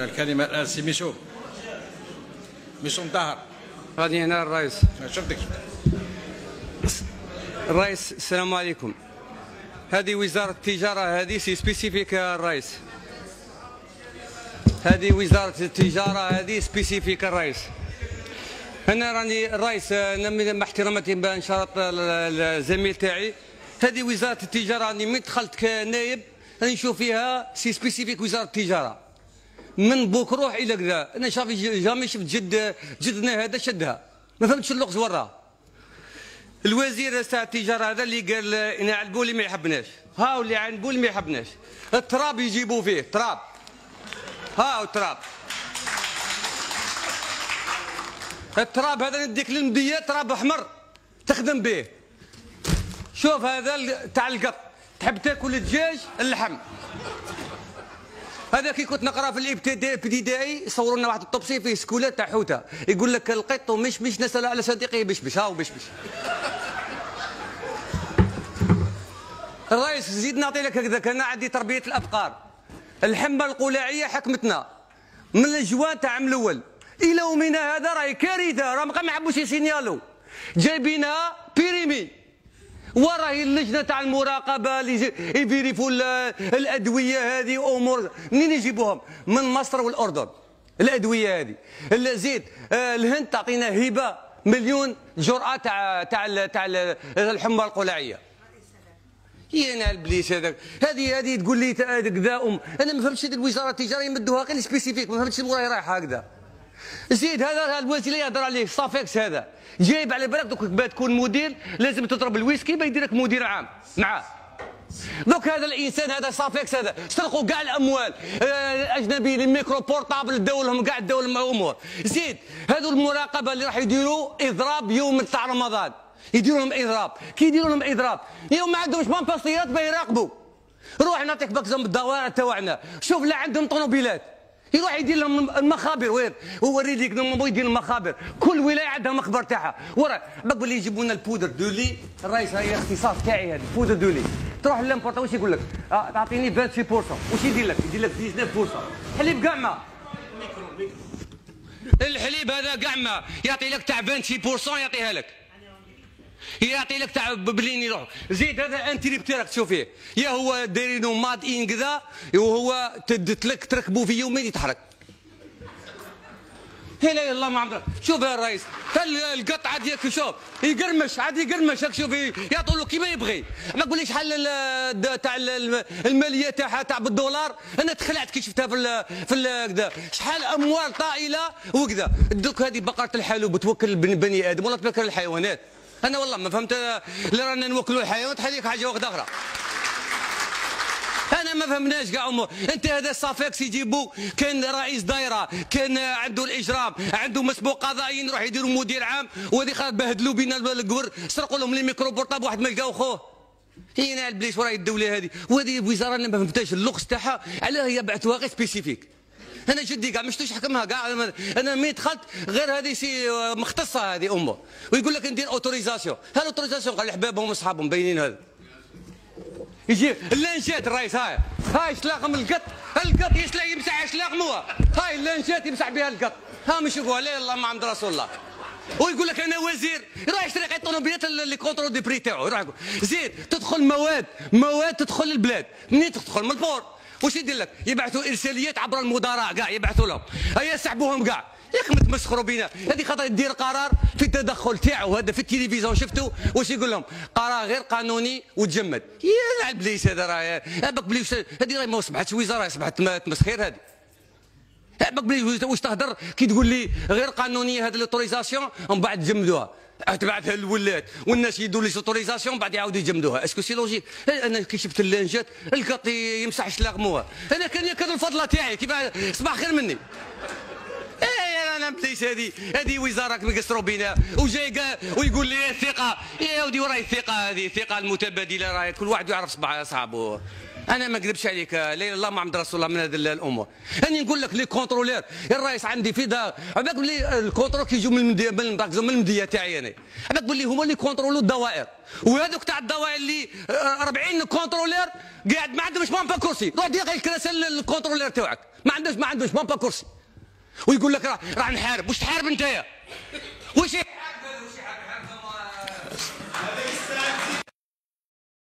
الكلمة الآن سي ميشو مطهر. غادي هنا الرئيس. شفتك الرئيس السلام عليكم. هذه وزارة التجارة، هذه سي سبيسيفيك الرئيس. هذه وزارة التجارة، هذه سبيسيفيك الرئيس. أنا راني الرئيس، مع احتراماتي بانشراط الزميل تاعي، هذه وزارة التجارة راني من دخلت كنائب راني نشوف فيها سي سبيسيفيك وزارة التجارة. من بوك روح إلى كذا، أنا جامي شفت جدنا هذا شدها، ما فهمتش اللغز وراه. الوزير تاع التجارة هذا اللي قال نعلبوا اللي ما يحبناش، هاو اللي عنبوا اللي ما يحبناش، التراب يجيبوا فيه تراب، هاو التراب. التراب هذا نديك للمدية تراب احمر تخدم به. شوف هذا تاع القط، تحب تاكل الدجاج اللحم. هذا كي كنت نقرا في الابتدائي يصوروا لنا واحد الطبسي فيه سكولات تاع حوته، يقول لك القط مش نسال على صديقه بشبش، هاو بشبش. الرئيس زيد نعطي لك هكذاك، انا عندي تربيه الابقار. الحمى القلاعيه حكمتنا من الجوان تاع عام الاول الى يومنا هذا، راهي كارثه، راه ما حبوش يسينيالو، جايبينها بيريمي. وراهي اللجنه تاع المراقبه اللي يفيريفوا الادويه هذه امور منين يجيبوهم؟ من مصر والاردن. الادويه هذه زيد الهند تعطينا هبه مليون جرعه تاع الحمى القلاعيه. يا البليس هذاك، هذه تقول لي كذا انا ما فهمتش هذه الوزاره التجاره يمدوها غير سبيسيفيك، ما فهمتش وراهي رايحه هكذا. زيد هذا الوزير اللي يهضر عليه صافيكس هذا جايب على بالك دوك تكون مدير لازم تضرب الويسكي باش يديرك مدير عام معاه. دوك هذا الانسان هذا صافيكس هذا سرقوا كاع الاموال الاجنبيين، الميكرو بورطابل داو لهم كاع داو لهم امور. زيد هذو المراقبه اللي راح يديروا اضراب يوم تاع رمضان، يديروا لهم اضراب، كي يديروا لهم اضراب يوم ما عندهمش بامباستيات باش يراقبوا. روح نعطيك باكزومبل بالدوائر تاعنا، شوف لا عندهم طوموبيلات يروح يدير لهم المخابر. وين ووري ليك نمو يدير المخابر، كل ولايه عندها مخبر تاعها. ورا بقول لي يجيبوا لنا البودر دولي، الرئيس هاي اختصاص تاعي هذا البودر دولي. تروح للامبورتا واش يقول لك؟ تعطيني 26%، واش يدير لك؟ يدير لك 19%. حليب قعمه، الحليب هذا قعمه يعطي لك تاع 26% يعطيها لك، يعطي لك تاع بلين يروح. زيد هذا انتريبتي راك تشوف فيه، يا هو دايرينو ماد ان كذا وهو تركبوا في يومين يتحرك. لا يلا ما عمرك. شوف يا الرئيس القط عاد ياك، شوف يقرمش عاد يقرمش، راك شوف يعطوا له كيما يبغي. ما تقوليش شحال تاع الماليه تاعها تاع بالدولار، انا تخلعت كي شفتها في كذا، شحال اموال طائله وكذا. دوك هذه بقره الحلوب توكل بني ادم ولا توكل الحيوانات؟ انا والله ما فهمت، اللي رانا نوكلوا الحيوانات هذيك حاجه واحده اخرى. انا ما فهمناش كاع امور. انت هذا صافيكس يجيبوا كان رئيس دايره، كان عنده الاجرام، عنده مسبوق قضائي، يروح يديروا مدير عام، وهذه خاطر بهدلوا بينا القبر، سرقوا لهم لي ميكرو بورطاب، واحد ما لقاو خوه. هنا البليس وراهي الدوله هذه، وهذه وزاره انا ما فهمتهاش اللغز تاعها، علاه هي بعثوها غير سبيسيفيك. انا جدي كاع مش تحكمها كاع، انا مي دخلت غير هذه سي مختصه هذه امه، ويقول لك ندير اوتوريزاسيون. هالاوتوريزاسيون قال لحبابهم واصحابهم باينين هذا. يجي اللانشات الرئيس، هاي شلاقم القط يسلق يمسح شلاقموها، هاي اللانشات يمسح بها القط، ها مش يقول لا الله ما عند رسول الله. ويقول لك انا وزير يروح يشتري الطوموبيلات اللي كونترول دي بري تاعو، يروح زيد تدخل مواد تدخل البلاد، منين تدخل؟ من البور. واش يدير لك؟ يبعثوا ارساليات عبر المدراء كاع يبعثوا لهم، هيا سحبوهم كاع. ياك متمسخروا بينا، هذه خاطر يدير قرار في التدخل تاعو هذا في التلفزيون شفتوا واش يقول لهم؟ قرار غير قانوني وتجمد. يا البليس هذا راه باك بلي هذه راهي ما اصبحتش وزاره، اصبحت تمسخير هذه. باك بلي واش تهدر كي تقول لي غير قانونيه هذه الاوتوريزاسيون ومن بعد تجمدوها، تبعثها للولاد والناس يدوا لي اوتوريزاسيون بعد يعاودوا يجمدوها. اسكو سي لوجيك؟ انا كي شفت اللانجات القط يمسح شلاغموها، انا كان الفضله تاعي كيف صباح خير مني. انا بليس هذه وزاره مقصروا بينا وجاي ويقول لي الثقه. يا ودي وراي الثقه، هذه الثقه المتبادله، راهي كل واحد يعرف صحابه. انا ما نكذبش عليك لا اله الا الله محمد رسول الله من هذه الامور. راني نقول لك لي كونترولير الرئيس عندي في دار عباك بلي الكونترول كيجيو من المديه تاعي انا عباك بلي هما اللي كونترولوا الدوائر وهذوك تاع الدوائر اللي 40 كونترولير قاعد ما عندهمش مام با كرسي. روح دير غير الكراسه للكونترولير تاعك ما عندوش مام با كرسي ويقول لك راح نحارب. واش تحارب انت؟ واش يحارب؟